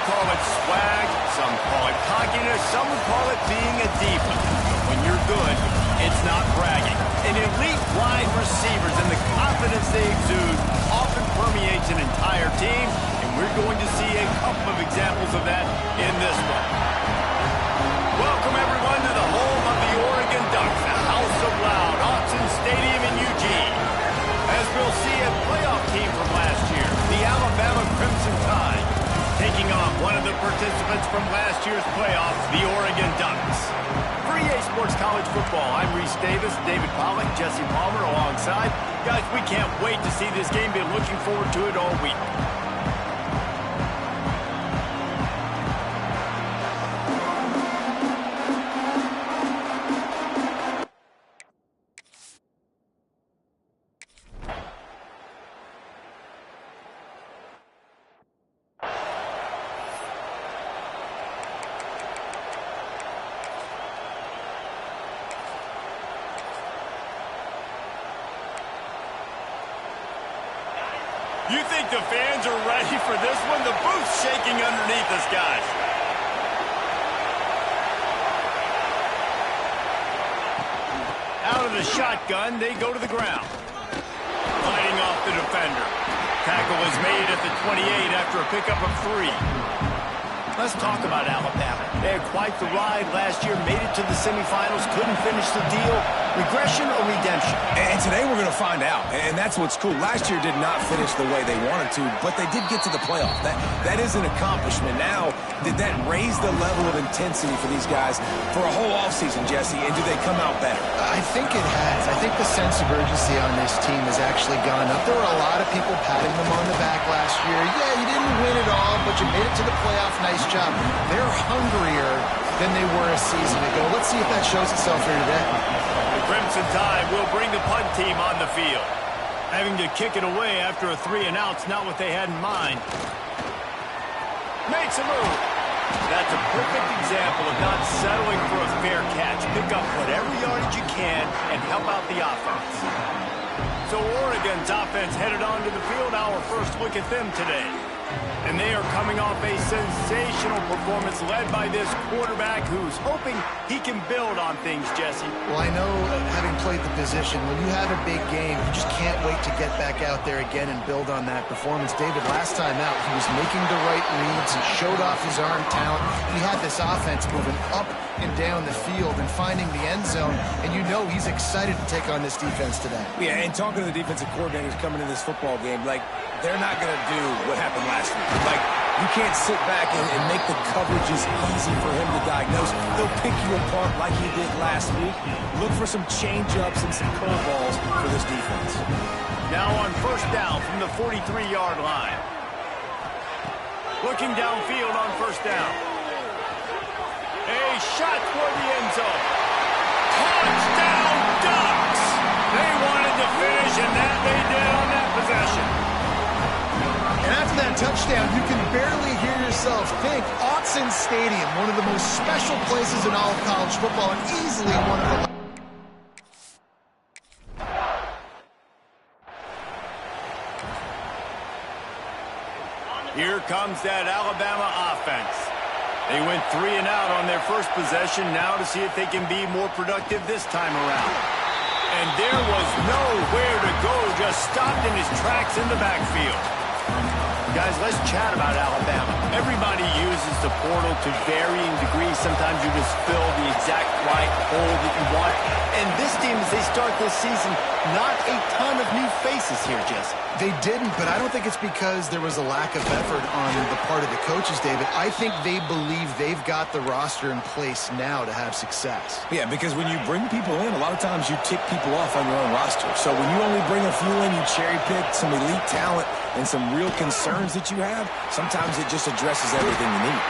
call it swag, some call it cockiness, some would call it being a diva. But when you're good, it's not bragging. An elite wide receivers and the confidence they exude often permeates an entire team, and we're going to see a couple of examples of that in this one. Welcome, everyone, to the home of the Oregon Ducks, the House of Loud, Autzen Stadium in Eugene. As we'll see a playoff team from last year, the Alabama Crimson Tide, taking on one of the participants from last year's playoffs, the Oregon Ducks. For EA Sports College Football, I'm Reese Davis, David Pollack, Jesse Palmer alongside. Guys, we can't wait to see this game. Been looking forward to it all week. You think the fans are ready for this one? The booth's shaking underneath us, guys. Out of the shotgun, they go to the ground. Fighting off the defender. Tackle is made at the 28 after a pickup of 3. Let's talk about Alabama. They had quite the ride last year, made it to the semifinals, couldn't finish the deal. Regression or redemption? And today we're going to find out, and that's what's cool. Last year did not finish the way they wanted to, but they did get to the playoff. That is an accomplishment. Now, did that raise the level of intensity for these guys for a whole offseason, Jesse, and do they come out better? I think it has. I think the sense of urgency on this team has actually gone up. There were a lot of people patting them on the back last year. Yeah, you didn't win it all, but you made it to the playoff. Nice job. They're hungrier than they were a season ago. Let's see if that shows itself here today. The Crimson Tide will bring the punt team on the field. Having to kick it away after a 3-and-out's not what they had in mind. Makes a move. That's a perfect example of not settling for a fair catch. Pick up whatever yardage you can and help out the offense. So Oregon's offense headed onto the field. Our first look at them today. And they are coming off a sensational performance led by this quarterback who's hoping he can build on things, Jesse. Well, I know, having played the position, when you have a big game, you just can't wait to get back out there again and build on that performance. David, last time out, he was making the right reads. He showed off his arm talent. He had this offense moving up and down the field and finding the end zone. And you know he's excited to take on this defense today. Yeah, and talking to the defensive coordinators coming in this football game, like, they're not going to do what happened last week. Like, you can't sit back and make the coverages easy for him to diagnose. They'll pick you apart like he did last week. Look for some change-ups and some curveballs for this defense. Now on first down from the 43-yard line. Looking downfield on first down. A shot toward the end zone. Touchdown, Ducks! They wanted to finish, and that they did on that possession. And after that touchdown, you can barely hear yourself think. Autzen Stadium, one of the most special places in all of college football, and easily one of the... Here comes that Alabama offense. They went 3-and-out on their first possession, now to see if they can be more productive this time around. And there was nowhere to go, just stopped in his tracks in the backfield. Guys, let's chat about Alabama. Everybody uses the portal to varying degrees. Sometimes you just fill the exact right hole that you want. And this team, as they start this season, not a ton of new faces here, Jesse. They didn't, but I don't think it's because there was a lack of effort on the part of the coaches, David. I think they believe they've got the roster in place now to have success. Yeah, because when you bring people in, a lot of times you tick people off on your own roster. So when you only bring a few in, you cherry pick some elite talent and some real concerns that you have, sometimes it just addresses everything you need.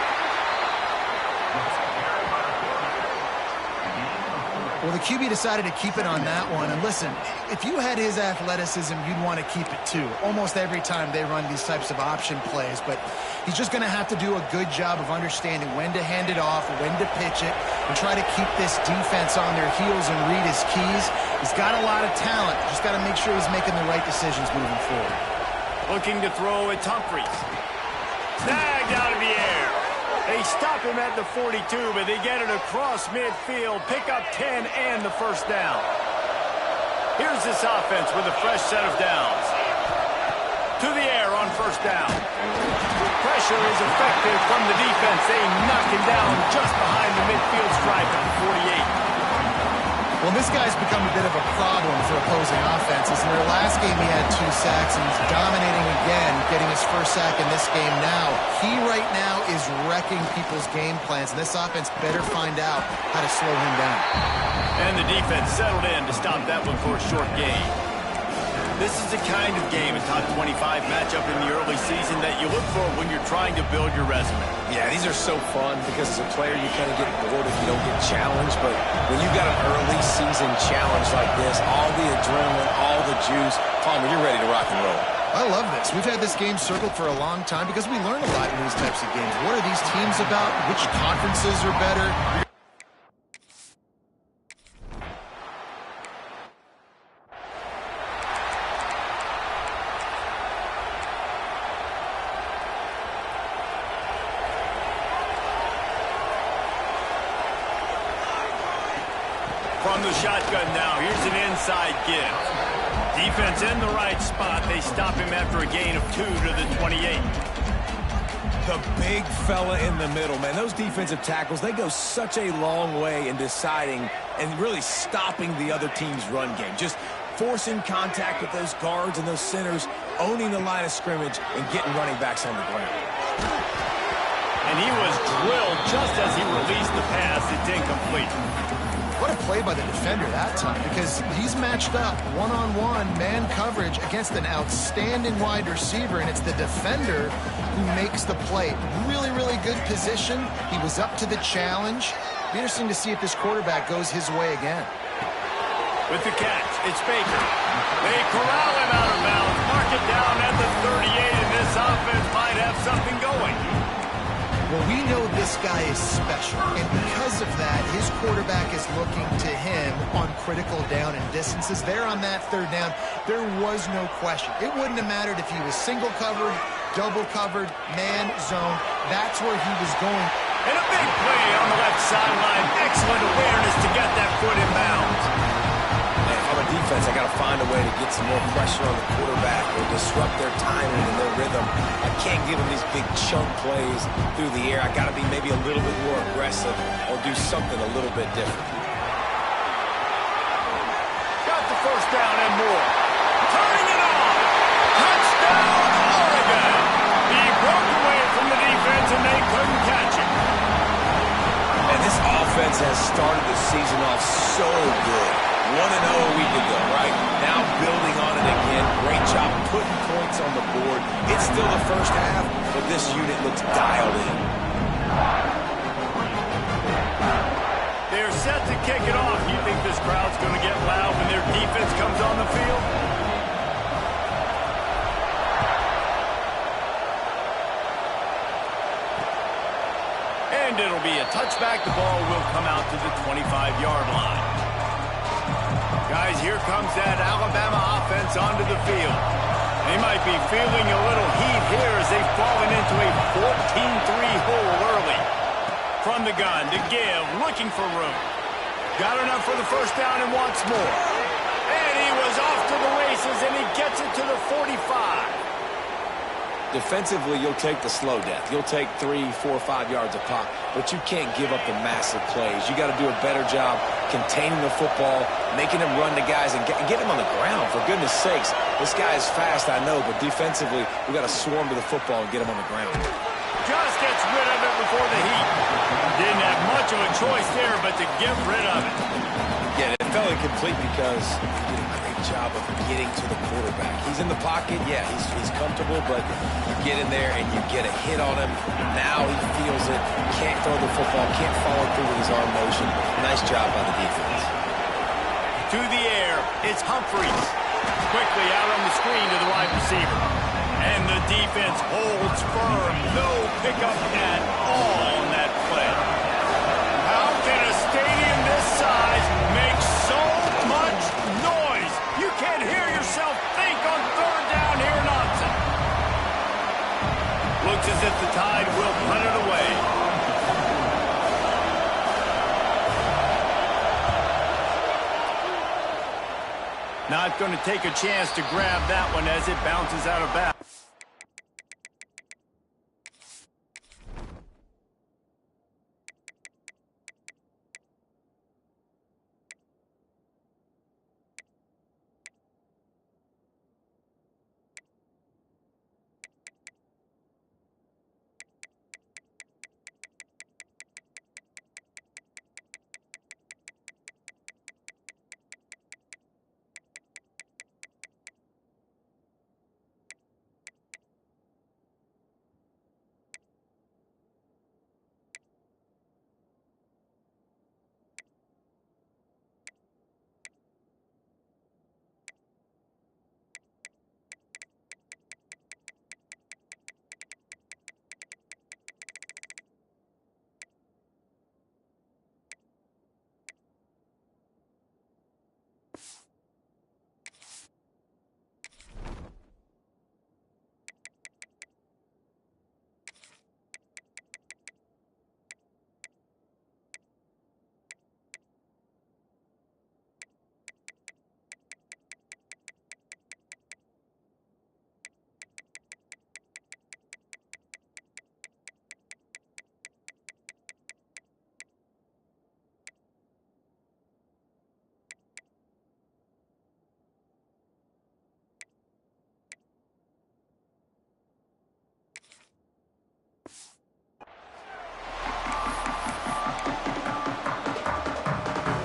Well, the QB decided to keep it on that one. And listen, if you had his athleticism, you'd want to keep it too. Almost every time they run these types of option plays. But he's just going to have to do a good job of understanding when to hand it off, when to pitch it, and try to keep this defense on their heels and read his keys. He's got a lot of talent. Just got to make sure he's making the right decisions moving forward. Looking to throw at Humphries. Snagged out of the air. They stop him at the 42, but they get it across midfield, pick up 10 and the first down. Here's this offense with a fresh set of downs. To the air on first down. Pressure is effective from the defense. They knock him down just behind the midfield stripe at the 48. Well, this guy's become a bit of a problem for opposing offenses. In their last game, he had 2 sacks, and he's dominating again, getting his first sack in this game now. He right now is wrecking people's game plans, and this offense better find out how to slow him down. And the defense settled in to stop that one for a short gain. This is the kind of game, a top 25 matchup in the early season that you look for when you're trying to build your resume. Yeah, these are so fun because as a player, you kind of get bored if you don't get challenged. But when you got an early season challenge like this, all the adrenaline, all the juice, Palmer, you're ready to rock and roll. I love this. We've had this game circled for a long time because we learn a lot in these types of games. What are these teams about? Which conferences are better? From the shotgun now, here's an inside give. Defense in the right spot. They stop him after a gain of 2 to the 28. The big fella in the middle, man. Those defensive tackles, they go such a long way in deciding and really stopping the other team's run game. Just forcing contact with those guards and those centers, owning the line of scrimmage, and getting running backs on the ground. And he was drilled just as he released the pass. It's incomplete. What a play by the defender that time, because he's matched up one-on-one man coverage against an outstanding wide receiver, and it's the defender who makes the play. Really, really good position. He was up to the challenge. Be interesting to see if this quarterback goes his way again. With the catch, it's Baker. They corral him out of bounds, mark it down at the 38, and this offense might have something going. Well, we know this guy is special, and because of that, his quarterback is looking to him on critical down and distances. There on that third down, there was no question. It wouldn't have mattered if he was single covered, double covered, man zone. That's where he was going. And a big play on the left sideline. Excellent awareness to get that foot in bounds. On a defense, I got to find a way to get some more pressure on the quarterback or disrupt their timing and their rhythm. I can't give them these big chunk plays through the air. I got to be maybe a little bit more aggressive or do something a little bit different. Got the first down and more. Turning it on. Touchdown, Oregon. He broke away from the defense and they couldn't catch him. And this offense has started the season off so good. 1-0 a week ago, right? Now building on it again. Great job putting points on the board. It's still the first half, but this unit looks dialed in. They're set to kick it off. You think this crowd's going to get loud when their defense comes on the field? And it'll be a touchback. The ball will come out to the 25-yard line. Guys, here comes that Alabama offense onto the field. They might be feeling a little heat here as they've fallen into a 14-3 hole early. From the gun to give, looking for room. Got enough for the first down and wants more. And he was off to the races, and he gets it to the 45. Defensively, you'll take the slow death. You'll take 3, 4, 5 yards a pop, but you can't give up the massive plays. You got to do a better job containing the football, making him run to guys, and get him on the ground. For goodness sakes, this guy is fast, I know, but defensively, we got to swarm to the football and get him on the ground. Just gets rid of it before the heat. Didn't have much of a choice there, but to get rid of it. Yeah, it fell incomplete because he did a great job of getting to the quarterback. He's in the pocket, yeah, he's comfortable, but you get in there and you get a hit on him. Now he feels it, can't throw the football, can't follow through with his arm motion. Nice job by the defense. To the air, it's Humphries. Quickly out on the screen to the wide receiver. And the defense holds firm. No pickup at all on that play. How can a stadium this size make so much noise? You can't hear yourself think on third down here in Austin. Looks as if the Tide will put it away. Not going to take a chance to grab that one as it bounces out of bounds.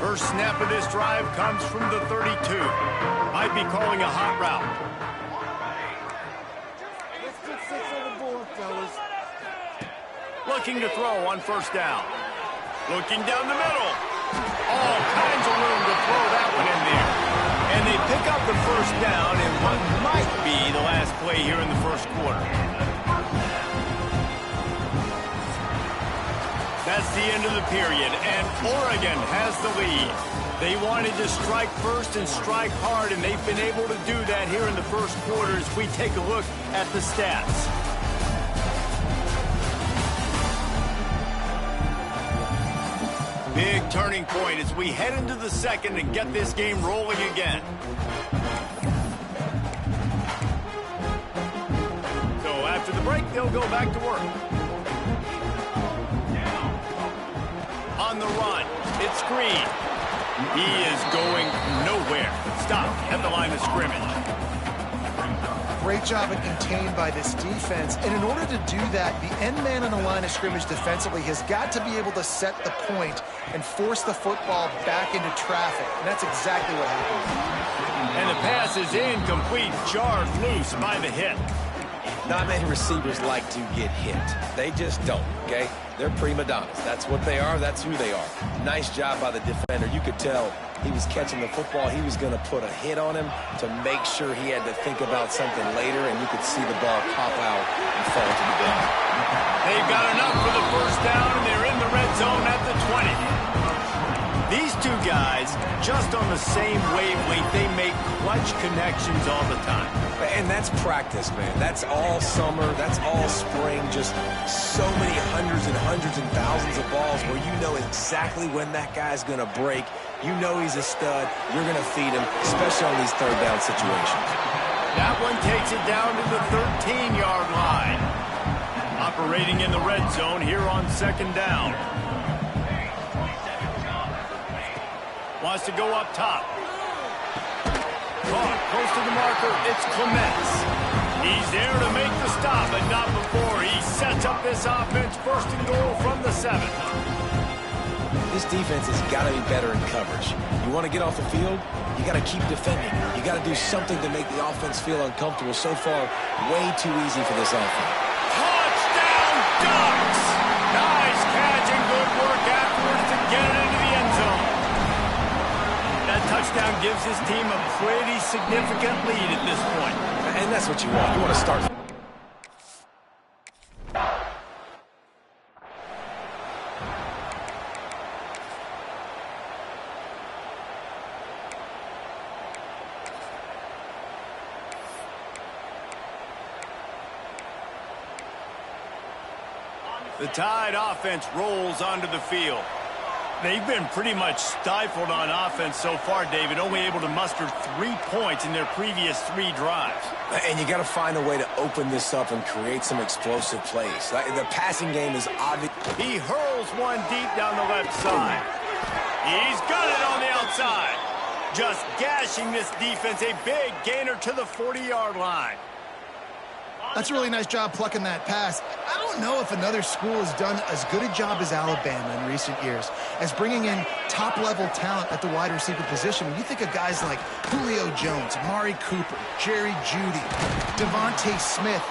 First snap of this drive comes from the 32. Might be calling a hot route. Let's get 6 on the board, fellas. Looking to throw on first down. Looking down the middle. All kinds of room to throw that one in there. And they pick up the first down in what might be the last play here in the first quarter. That's the end of the period, and Oregon has the lead. They wanted to strike first and strike hard, and they've been able to do that here in the first quarter as we take a look at the stats. Big turning point as we head into the second and get this game rolling again. So after the break, they'll go back to work. On the run, it's Green. He is going nowhere. Stop at the line of scrimmage. Great job at contained by this defense. And in order to do that, the end man on the line of scrimmage defensively has got to be able to set the point and force the football back into traffic. And that's exactly what happened. And the pass is incomplete, jarred loose by the hit. Not many receivers like to get hit. They just don't, okay? They're prima donnas. That's what they are. That's who they are. Nice job by the defender. You could tell he was catching the football. He was going to put a hit on him to make sure he had to think about something later, and you could see the ball pop out and fall to the ground. They've got enough for the first down, and they're in the red zone at the 20. These two guys, just on the same wavelength, they make clutch connections all the time. And that's practice, man. That's all summer. That's all spring. Just so many hundreds and thousands of balls where you know exactly when that guy's going to break. You know he's a stud. You're going to feed him, especially on these third down situations. That one takes it down to the 13-yard line. Operating in the red zone here on second down. Wants to go up top. Caught close to the marker. It's Clements. He's there to make the stop, but not before. He sets up this offense first and goal from the 7. This defense has got to be better in coverage. You want to get off the field, you got to keep defending. You got to do something to make the offense feel uncomfortable. So far, way too easy for this offense. Touchdown, Ducks! Nice catch and good work afterwards to get it into the end zone. That touchdown gives his team a pretty significant lead at this point. And that's what you want. You want to start. The Tide offense rolls onto the field. They've been pretty much stifled on offense so far, David, only able to muster 3 points in their previous 3 drives. And you got to find a way to open this up and create some explosive plays. The passing game is obvious. He hurls one deep down the left side. He's got it on the outside. Just gashing this defense, a big gainer to the 40-yard line. That's a really nice job plucking that pass. I don't know if another school has done as good a job as Alabama in recent years as bringing in top-level talent at the wide receiver position. When you think of guys like Julio Jones, Amari Cooper, Jerry Jeudy, Devontae Smith,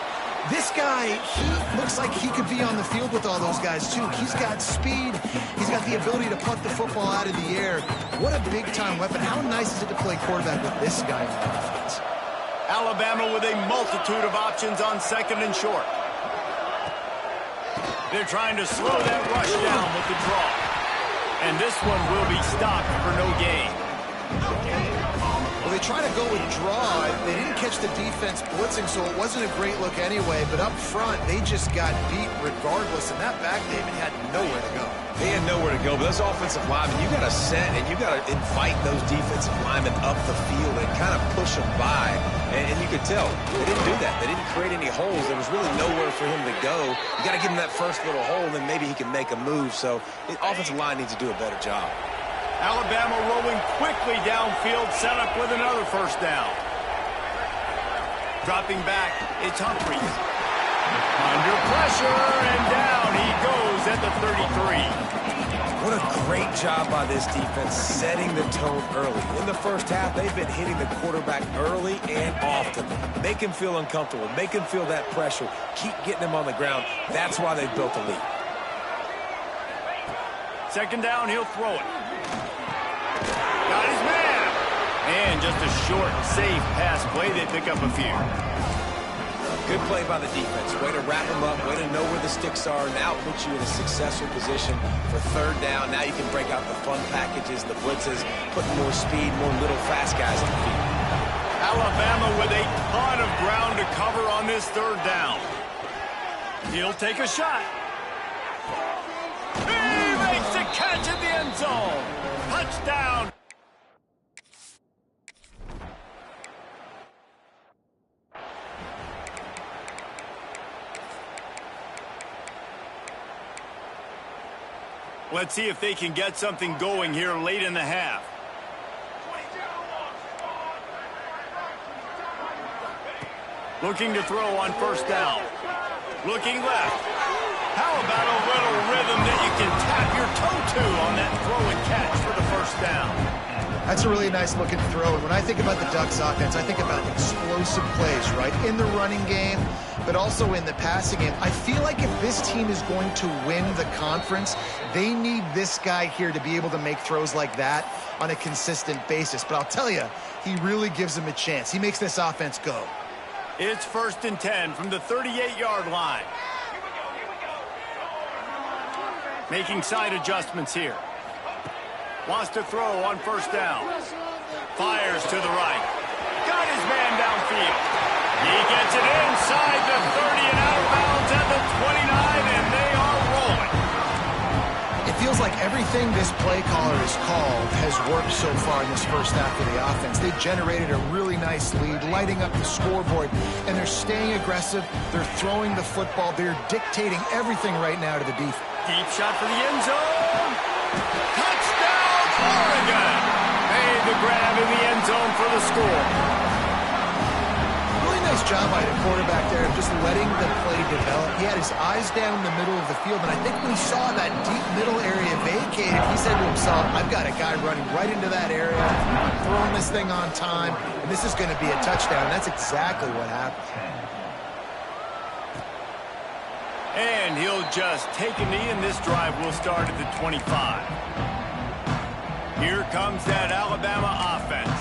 this guy, he looks like he could be on the field with all those guys, too. He's got speed. He's got the ability to punt the football out of the air. What a big-time weapon. How nice is it to play quarterback with this guy in the offense? Alabama with a multitude of options on second and short. They're trying to slow that rush down with the draw. And this one will be stopped for no gain. Well, they try to go with draw. They didn't catch the defense blitzing, so it wasn't a great look anyway. But up front, they just got beat regardless. And that back, David, had nowhere to go. They had nowhere to go, but those offensive linemen, you got to set and you got to invite those defensive linemen up the field and kind of push them by. And you could tell they didn't do that. They didn't create any holes. There was really nowhere for him to go. You got to give him that first little hole, and then maybe he can make a move. So the offensive line needs to do a better job. Alabama rolling quickly downfield, set up with another first down. Dropping back, it's Humphries. Under pressure, and down he goes at the 33. What a great job by this defense setting the tone early. In the first half, they've been hitting the quarterback early and often. Make him feel uncomfortable. Make him feel that pressure. Keep getting him on the ground. That's why they've built a lead. Second down, he'll throw it. Got his man. And just a short, safe pass play. They pick up a few. Good play by the defense. Way to wrap them up. Way to know where the sticks are. Now put you in a successful position for third down. Now you can break out the fun packages, the blitzes, putting more speed, more little fast guys on the field. Alabama with a ton of ground to cover on this third down. He'll take a shot. He makes a catch in the end zone. Touchdown. Let's see if they can get something going here late in the half. Looking to throw on first down. Looking left. How about a little rhythm that you can tap your toe to on that throw and catch for the first down? That's a really nice looking throw. And when I think about the Ducks offense, I think about explosive plays, right? In the running game, but also in the passing game. I feel like if this team is going to win the conference, they need this guy here to be able to make throws like that on a consistent basis. But I'll tell you, he really gives them a chance. He makes this offense go. It's 1st and 10 from the 38-yard line. Making side adjustments here. Wants to throw on first down. Fires to the right. Got his man downfield. He gets it inside the 30 and out of bounds at the 29, and they are rolling. It feels like everything this play caller has called has worked so far in this first half of the offense. They generated a really nice lead, lighting up the scoreboard, and they're staying aggressive. They're throwing the football. They're dictating everything right now to the defense. Deep shot for the end zone. Touchdown, Oregon. Made the grab in the end zone for the score. Really nice job by the quarterback there of just letting the play develop. He had his eyes down the middle of the field, and I think when he saw that deep middle area vacated, he said to himself, I've got a guy running right into that area. I'm throwing this thing on time, and this is going to be a touchdown. That's exactly what happened. And he'll just take a knee, and this drive will start at the 25. Here comes that Alabama offense.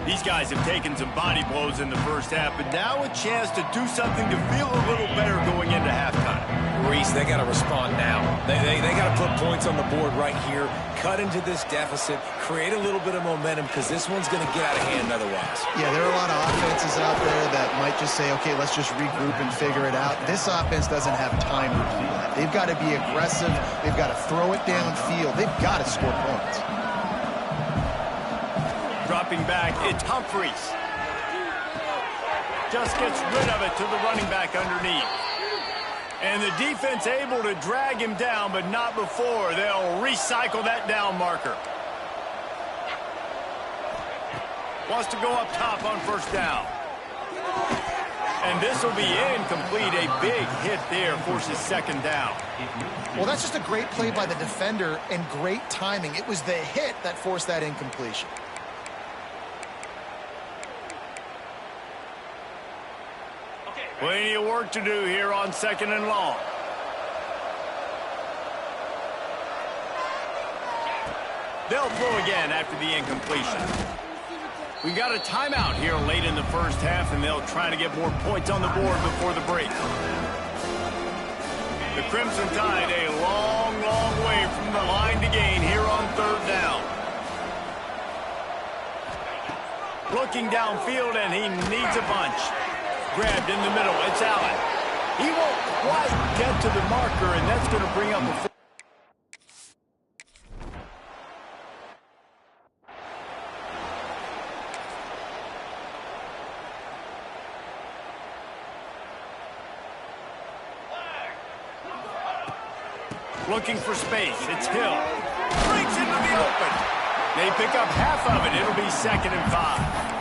These guys have taken some body blows in the first half, but now a chance to do something to feel a little better going into halftime. Reese, they got to respond now. They got to put points on the board right here, cut into this deficit, create a little bit of momentum, because this one's going to get out of hand otherwise. Yeah, there are a lot of offenses out there that might just say, okay, let's just regroup and figure it out. This offense doesn't have time to do that. They've got to be aggressive. They've got to throw it downfield. They've got to score points. Dropping back, it's Humphries. Just gets rid of it to the running back underneath. And the defense able to drag him down, but not before. They'll recycle that down marker. Wants to go up top on first down. And this will be incomplete. A big hit there forces second down. Well, that's just a great play by the defender and great timing. It was the hit that forced that incompletion. Plenty of work to do here on second and long. They'll throw again after the incompletion. We got a timeout here late in the first half, and they'll try to get more points on the board before the break. The Crimson Tide a long, long way from the line to gain here on third down. Looking downfield, and he needs a bunch. Grabbed in the middle. It's Allen. He won't quite get to the marker, and that's going to bring up a... Looking for space. It's Hill. Breaks into the open. They pick up half of it. It'll be 2nd and 5.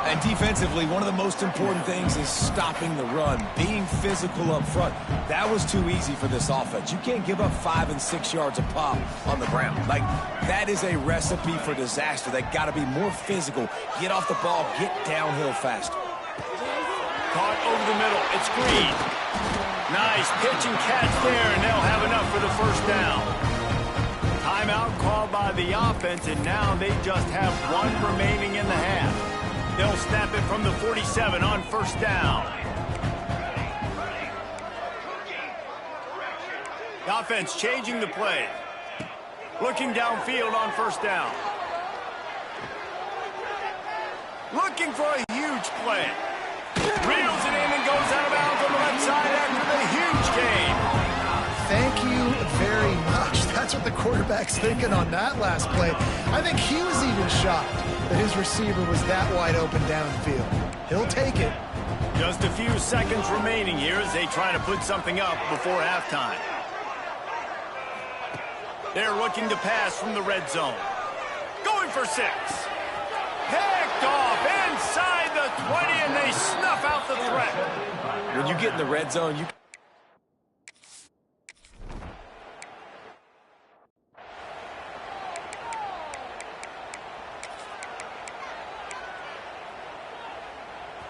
And defensively, one of the most important things is stopping the run, being physical up front. That was too easy for this offense. You can't give up 5 and 6 yards a pop on the ground. Like, that is a recipe for disaster. They got to be more physical, get off the ball, get downhill faster. Caught over the middle. It's Green. Nice pitch and catch there, and they'll have enough for the first down. Timeout called by the offense, and now they just have one remaining in the half. They'll snap it from the 47 on first down. The offense changing the play. Looking downfield on first down. Looking for a huge play. Reels it in and goes out of bounds on the left side after the huge gain. Thank you very much. That's what the quarterback's thinking on that last play. I think he was even shocked that his receiver was that wide open downfield. He'll take it. Just a few seconds remaining here as they try to put something up before halftime. They're looking to pass from the red zone. Going for 6. Picked off inside the 20, and they snuff out the threat. When you get in the red zone, you...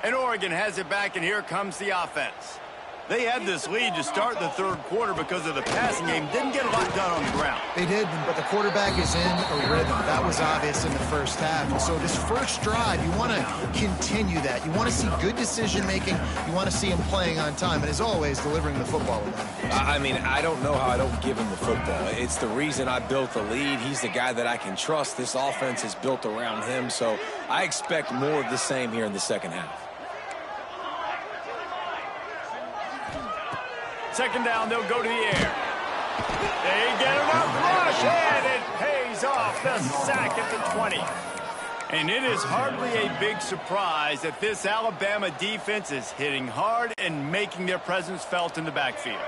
And Oregon has it back, and here comes the offense. They had this lead to start the third quarter because of the passing game. Didn't get a lot done on the ground. They did, but the quarterback is in a rhythm. That was obvious in the first half. And so this first drive, you want to continue that. You want to see good decision-making. You want to see him playing on time. And as always, delivering the football. I mean, I don't know how I don't give him the football. It's the reason I built the lead. He's the guy that I can trust. This offense is built around him. So I expect more of the same here in the second half. Second down, they'll go to the air. They get enough rush, and it pays off the sack at the 20. And it is hardly a big surprise that this Alabama defense is hitting hard and making their presence felt in the backfield.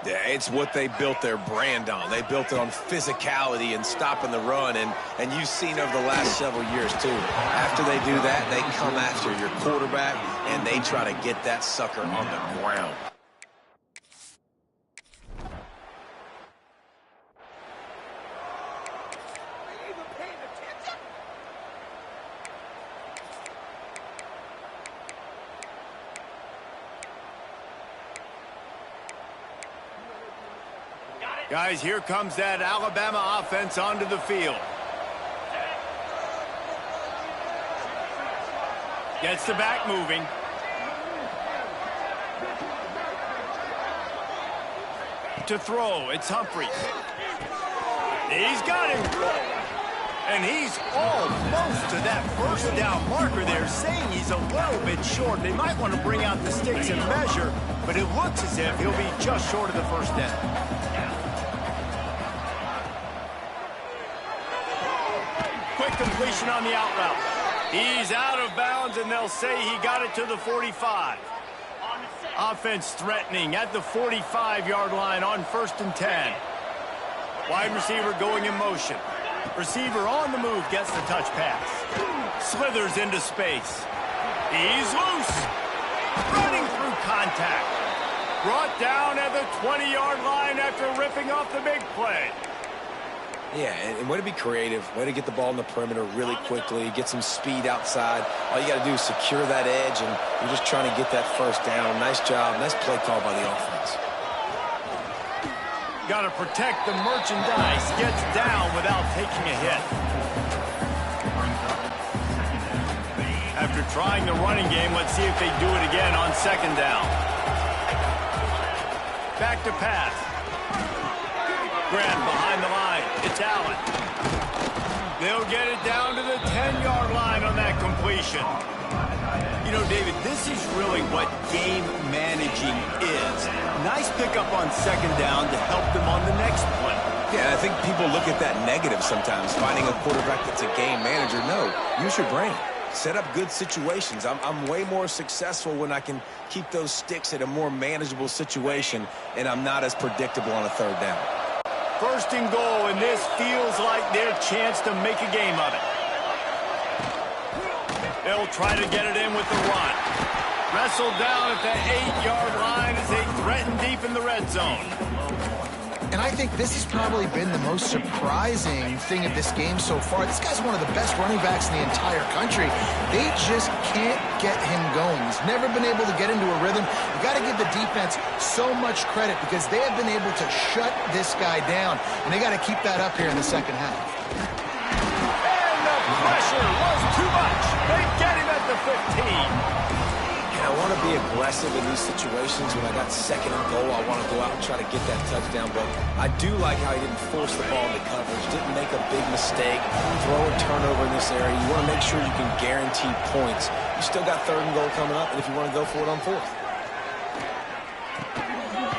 Yeah, it's what they built their brand on. They built it on physicality and stopping the run, and you've seen over the last several years, too. After they do that, they come after your quarterback, and they try to get that sucker on the ground. Guys, here comes that Alabama offense onto the field. Gets the back moving. To throw, it's Humphries. He's got him. And he's almost to that first down marker there, saying he's a little bit short. They might want to bring out the sticks and measure, but it looks as if he'll be just short of the first down. Quick completion on the out route. He's out of bounds, and they'll say he got it to the 45. Offense threatening at the 45-yard line on 1st and 10. Wide receiver going in motion. Receiver on the move gets the touch pass. Slithers into space. He's loose. Running through contact. Brought down at the 20-yard line after ripping off the big play. Yeah, and way to be creative, way to get the ball in the perimeter really quickly, get some speed outside. All you got to do is secure that edge, and you're just trying to get that first down. Nice job, nice play call by the offense. Got to protect the merchandise, gets down without taking a hit. After trying the running game, let's see if they do it again on 2nd down. Back to pass. Grant behind the line. It's Allen. They'll get it down to the 10-yard line on that completion. You know, David, this is really what game managing is. Nice pickup on 2nd down to help them on the next play. Yeah, I think people look at that negative sometimes, finding a quarterback that's a game manager. No, use your brain. Set up good situations. I'm way more successful when I can keep those sticks at a more manageable situation, and I'm not as predictable on a 3rd down. 1st and goal, and this feels like their chance to make a game of it. They'll try to get it in with the run. Wrestled down at the 8-yard line as they threaten deep in the red zone. And I think this has probably been the most surprising thing of this game so far. This guy's one of the best running backs in the entire country. They just can't get him going. He's never been able to get into a rhythm. You got to give the defense so much credit because they have been able to shut this guy down, and they got to keep that up here in the 2nd half. And the pressure was too much. They get him at the 15. I want to be aggressive in these situations. When I got 2nd and goal, I want to go out and try to get that touchdown. But I do like how he didn't force the ball into coverage, didn't make a big mistake, throw a turnover in this area. You want to make sure you can guarantee points. You still got 3rd and goal coming up, and if you want to go for it on 4th.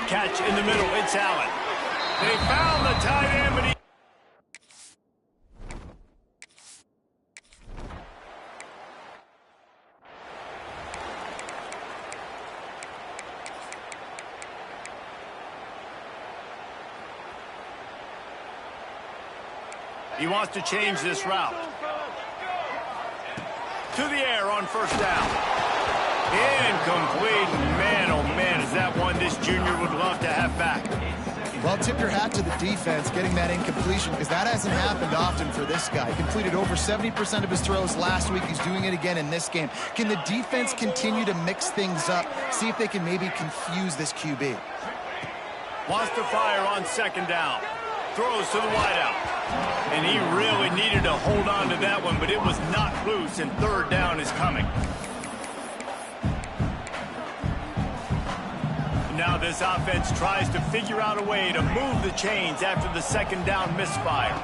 Catch in the middle, it's Allen. They found the tight end, but he... He wants to change this route. To the air on 1st down. Incomplete. Man, oh man, is that one this junior would love to have back. Well, tip your hat to the defense getting that incompletion because that hasn't happened often for this guy. He completed over 70% of his throws last week. He's doing it again in this game. Can the defense continue to mix things up, see if they can maybe confuse this QB? Wants to fire on 2nd down. Throws to the wideout. And he really needed to hold on to that one, but it was not loose, and 3rd down is coming. Now this offense tries to figure out a way to move the chains after the 2nd down misfire.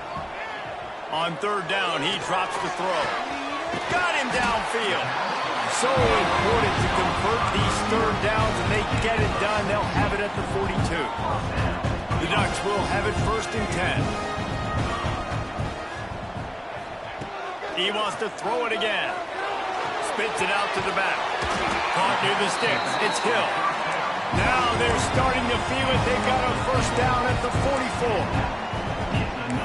On 3rd down, he drops the throw. Got him downfield. So important to convert these 3rd downs, and they get it done. They'll have it at the 42. The Ducks will have it 1st and 10. He wants to throw it again. Spits it out to the back. Caught near the sticks. It's Hill. Now they're starting to feel it. They've got a 1st down at the 44.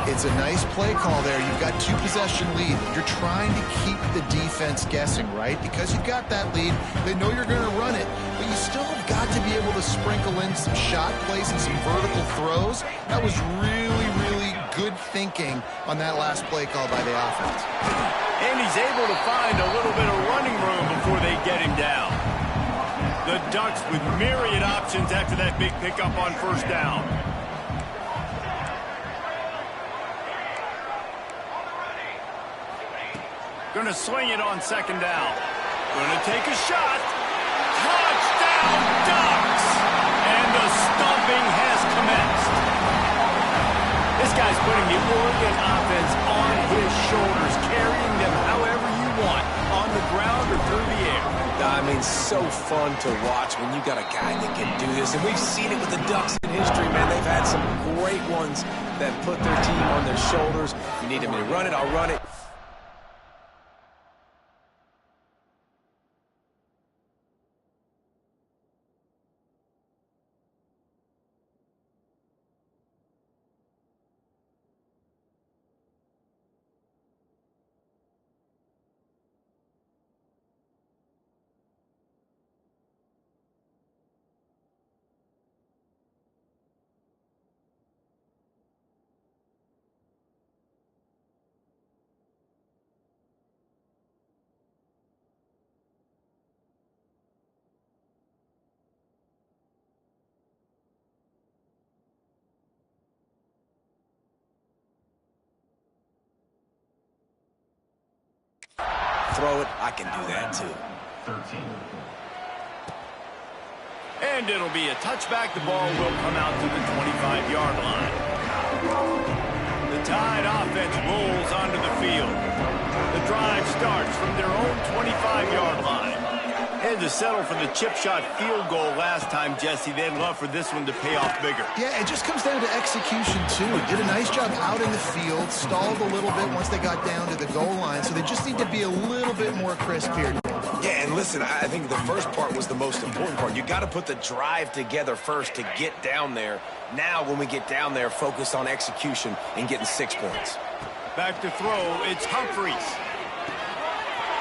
It's a nice play call there. You've got 2-possession lead. You're trying to keep the defense guessing, right? Because you've got that lead, they know you're going to run it, but you still have got to be able to sprinkle in some shot plays and some vertical throws. That was really, really good thinking on that last play call by the offense. And he's able to find a little bit of running room before they get him down. The Ducks with myriad options after that big pickup on 1st down. Going to swing it on 2nd down. Gonna take a shot. Touchdown Ducks! And the stomping has commenced. This guy's putting the Oregon offense on his shoulders, carrying them however you want, on the ground or through the air. I mean, so fun to watch when you got a guy that can do this. And we've seen it with the Ducks in history, man. They've had some great ones that put their team on their shoulders. You need me to run it, I'll run it. Throw it, I can do that too. 13. And it'll be a touchback. The ball will come out to the 25-yard line. The Tide offense rolls onto the field. The drive starts from their own 25-yard line. Had to settle for the chip shot field goal last time, Jesse. They'd love for this one to pay off bigger. Yeah, it just comes down to execution, too. Did a nice job out in the field, stalled a little bit once they got down to the goal line, so they just need to be a little bit more crisp here. Yeah, and listen, I think the first part was the most important part. You got to put the drive together first to get down there. Now, when we get down there, focus on execution and getting 6 points. Back to throw, it's Humphreys.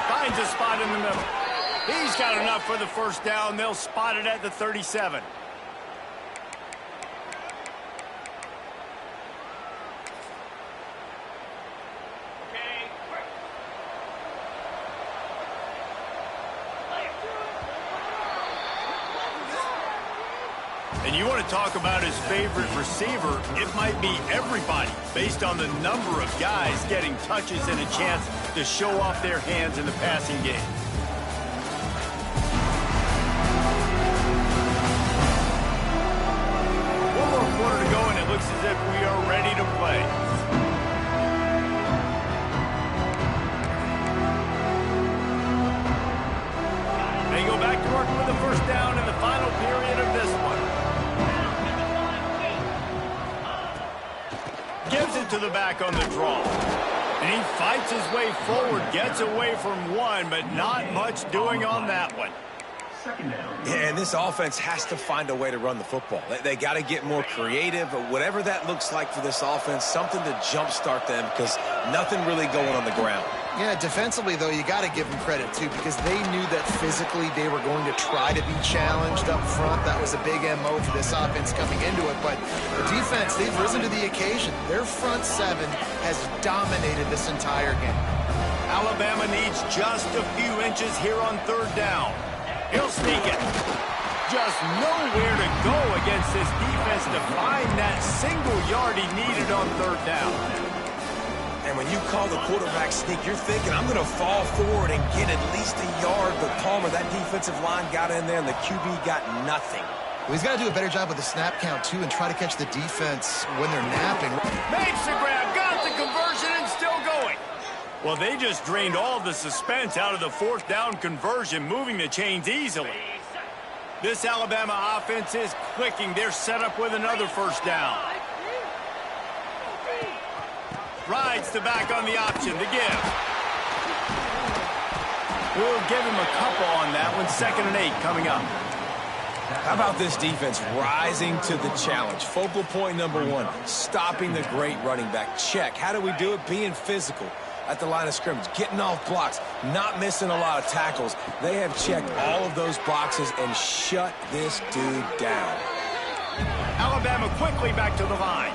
Finds a spot in the middle. He's got enough for the first down. They'll spot it at the 37. And you want to talk about his favorite receiver, it might be everybody, based on the number of guys getting touches and a chance to show off their hands in the passing game. One more quarter to go, and it looks as if we are ready to play. They go back to work with the first down in the final period of this one. Gives it to the back on the draw. And he fights his way forward, gets away from one, but not much doing on that one. Yeah, and this offense has to find a way to run the football. They got to get more creative, or whatever that looks like for this offense, something to jumpstart them, because nothing really going on the ground. Yeah, defensively, though, you got to give them credit, too, because they knew that physically they were going to try to be challenged up front. That was a big MO for this offense coming into it. But the defense, they've risen to the occasion. Their front seven has dominated this entire game. Alabama needs just a few inches here on third down. He'll sneak it. Just nowhere to go against this defense to find that single yard he needed on third down. And when you call the quarterback sneak, you're thinking, I'm going to fall forward and get at least a yard. But Palmer, that defensive line got in there, and the QB got nothing. Well, he's got to do a better job with the snap count, too, and try to catch the defense when they're napping. Makes the grab, got the conversion, and still going. Well, they just drained all the suspense out of the fourth down conversion, moving the chains easily. This Alabama offense is clicking. They're set up with another first down. Rides the back on the option to give. We'll give him a couple on that one. 2nd and 8 coming up. How about this defense rising to the challenge? Focal point number 1, stopping the great running back. Check. How do we do it? Being physical at the line of scrimmage, getting off blocks, not missing a lot of tackles. They have checked all of those boxes and shut this dude down. Alabama quickly back to the line.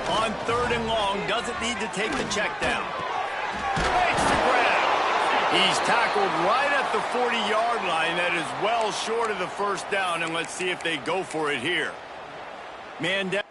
On 3rd and long, doesn't need to take the check down. Makes the grab. He's tackled right at the 40-yard line. That is well short of the first down, and let's see if they go for it here. Man down.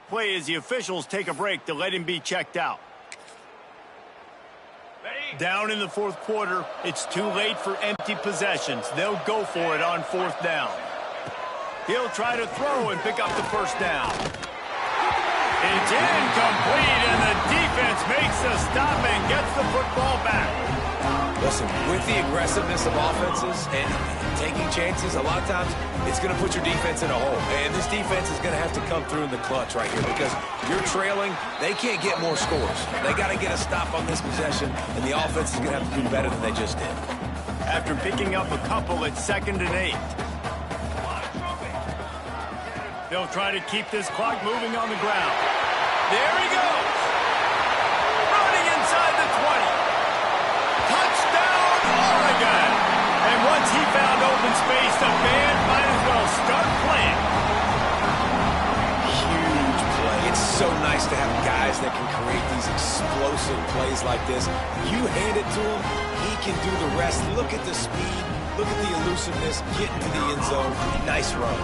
play as the officials take a break to let him be checked out. Down in the fourth quarter, it's too late for empty possessions. They'll go for it on fourth down. He'll try to throw and pick up the first down. It's incomplete, and the defense makes the stop and gets the football back. Listen, with the aggressiveness of offenses and taking chances, a lot of times it's going to put your defense in a hole. And this defense is going to have to come through in the clutch right here because you're trailing. They can't get more scores. They got to get a stop on this possession, and the offense is going to have to do better than they just did. After picking up a couple at 2nd and 8. They'll try to keep this clock moving on the ground. There he goes. Running inside the 20. Touchdown, Oregon. And once he found open space, the band might as well start playing. Huge play. It's so nice to have guys that can create these explosive plays like this. You hand it to him, he can do the rest. Look at the speed. Look at the elusiveness. Get into the end zone. Nice run.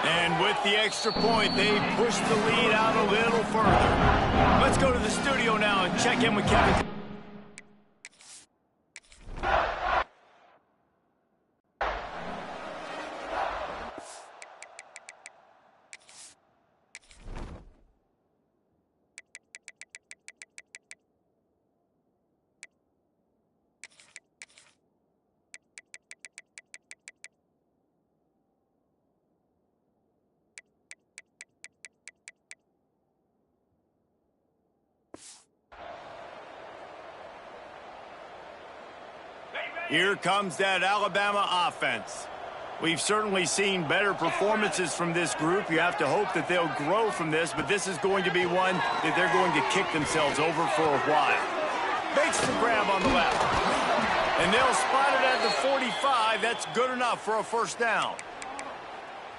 And with the extra point, they push the lead out a little further. Let's go to the studio now and check in with Kevin. Here comes that Alabama offense. We've certainly seen better performances from this group. You have to hope that they'll grow from this, but this is going to be one that they're going to kick themselves over for a while. Makes the grab on the left. And they'll spot it at the 45. That's good enough for a first down.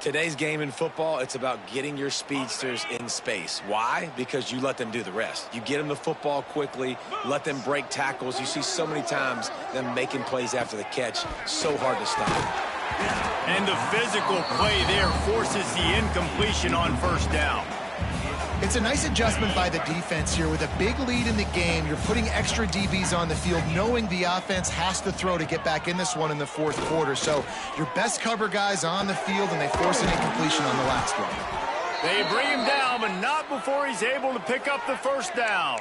Today's game in football, it's about getting your speedsters in space. Why? Because you let them do the rest. You get them the football quickly, let them break tackles. You see so many times them making plays after the catch. So hard to stop. And the physical play there forces the incompletion on first down. It's a nice adjustment by the defense here. With a big lead in the game, you're putting extra DBs on the field, knowing the offense has to throw to get back in this one in the fourth quarter. So your best cover guys on the field, and they force an incompletion on the last one. They bring him down, but not before he's able to pick up the first down.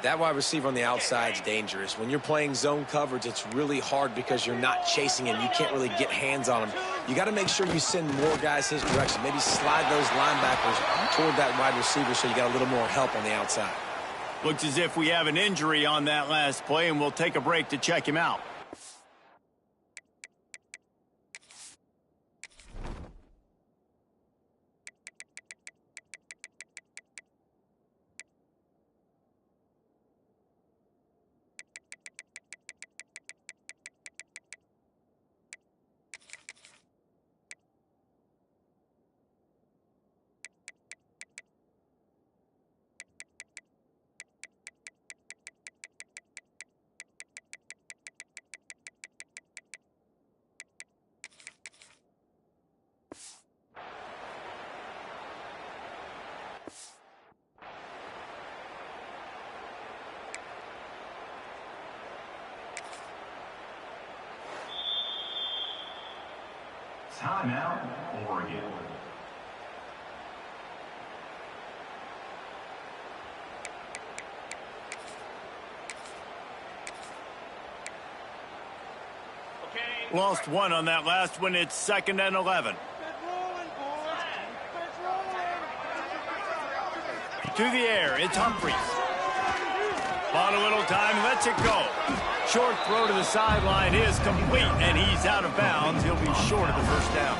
That wide receiver on the outside is dangerous. When you're playing zone coverage, it's really hard because you're not chasing him. You can't really get hands on him. You got to make sure you send more guys his direction. Maybe slide those linebackers toward that wide receiver so you got a little more help on the outside. Looks as if we have an injury on that last play, and we'll take a break to check him out. Timeout, Oregon. Lost one on that last one. It's 2nd and 11. To the air, it's Humphries. Bought a little time, lets it go. Short throw to the sideline is complete, and he's out of bounds. He'll be short of the first down.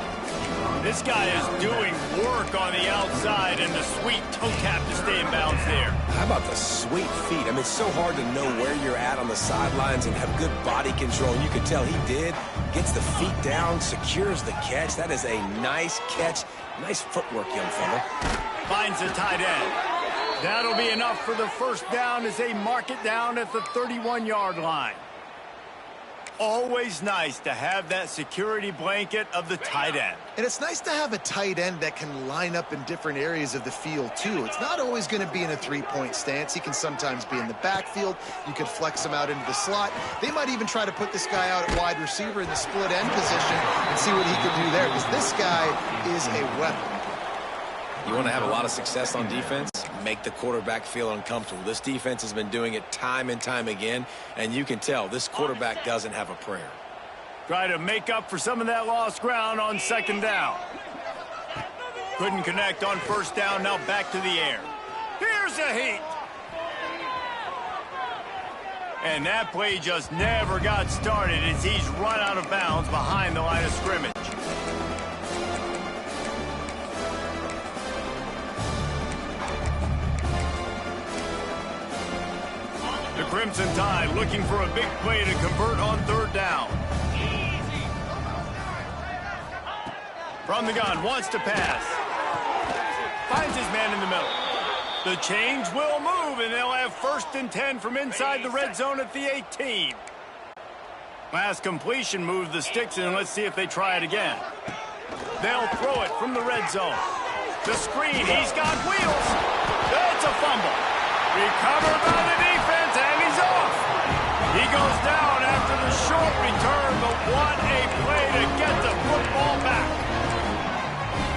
This guy is doing work on the outside, and the sweet toe tap to stay in bounds there. How about the sweet feet? I mean, it's so hard to know where you're at on the sidelines and have good body control. You can tell he did. Gets the feet down, secures the catch. That is a nice catch. Nice footwork, young fella. Finds the tight end. That'll be enough for the first down as they mark it down at the 31-yard line. always nice to have that security blanket of the tight end. And it's nice to have a tight end that can line up in different areas of the field, too. It's not always going to be in a three-point stance. He can sometimes be in the backfield. You could flex him out into the slot. They might even try to put this guy out at wide receiver in the split end position and see what he can do there, because this guy is a weapon. You want to have a lot of success on defense? Make the quarterback feel uncomfortable. This defense has been doing it time and time again, and you can tell this quarterback doesn't have a prayer. Try to make up for some of that lost ground on second down. Couldn't connect on first down, now back to the air. Here's a heat. And that play just never got started as he's run out of bounds behind the line of scrimmage. The Crimson Tide looking for a big play to convert on third down. From the gun, wants to pass. Finds his man in the middle. The change will move, and they'll have 1st and 10 from inside the red zone at the 18. Last completion moved the sticks in. Let's see if they try it again. They'll throw it from the red zone. The screen, he's got wheels. That's a fumble. Recovered by the defense, and he's off. He goes down after the short return, but what a play to get the football back.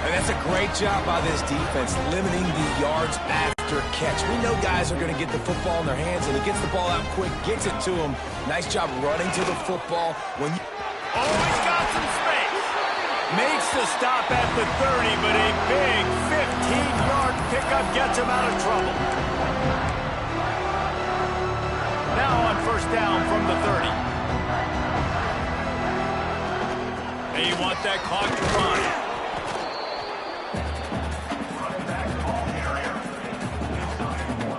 And that's a great job by this defense, limiting the yards after catch. We know guys are going to get the football in their hands, and he gets the ball out quick, gets it to him. Nice job running to the football. Oh, he's got some space. Makes the stop at the 30, but a big 15-yard pickup gets him out of trouble. Now on first down from the 30. And you want that clock to run.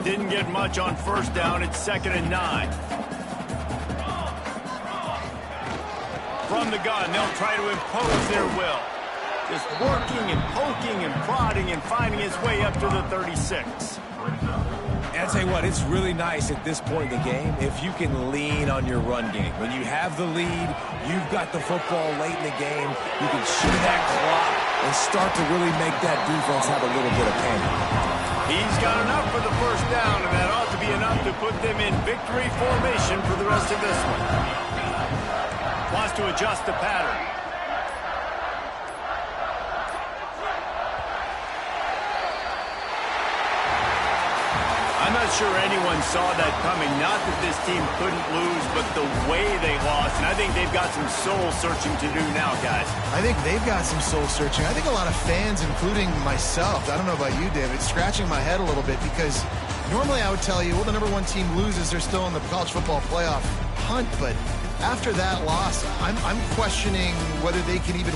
Didn't get much on first down. It's 2nd and 9. From the gun, they'll try to impose their will. Just working and poking and prodding and finding his way up to the 36. And I'll tell you what, it's really nice at this point in the game if you can lean on your run game. When you have the lead, you've got the football late in the game, you can chew that clock and start to really make that defense have a little bit of panic. He's got enough for the first down, and that ought to be enough to put them in victory formation for the rest of this one. Wants to adjust the pattern. I'm not sure anyone saw that coming. Not that this team couldn't lose, but the way they lost. And I think they've got some soul-searching to do now, guys. I think they've got some soul-searching. I think a lot of fans, including myself, I don't know about you, David, scratching my head a little bit, because normally I would tell you, well, the #1 team loses, they're still in the college football playoff hunt. But after that loss, I'm questioning whether they can even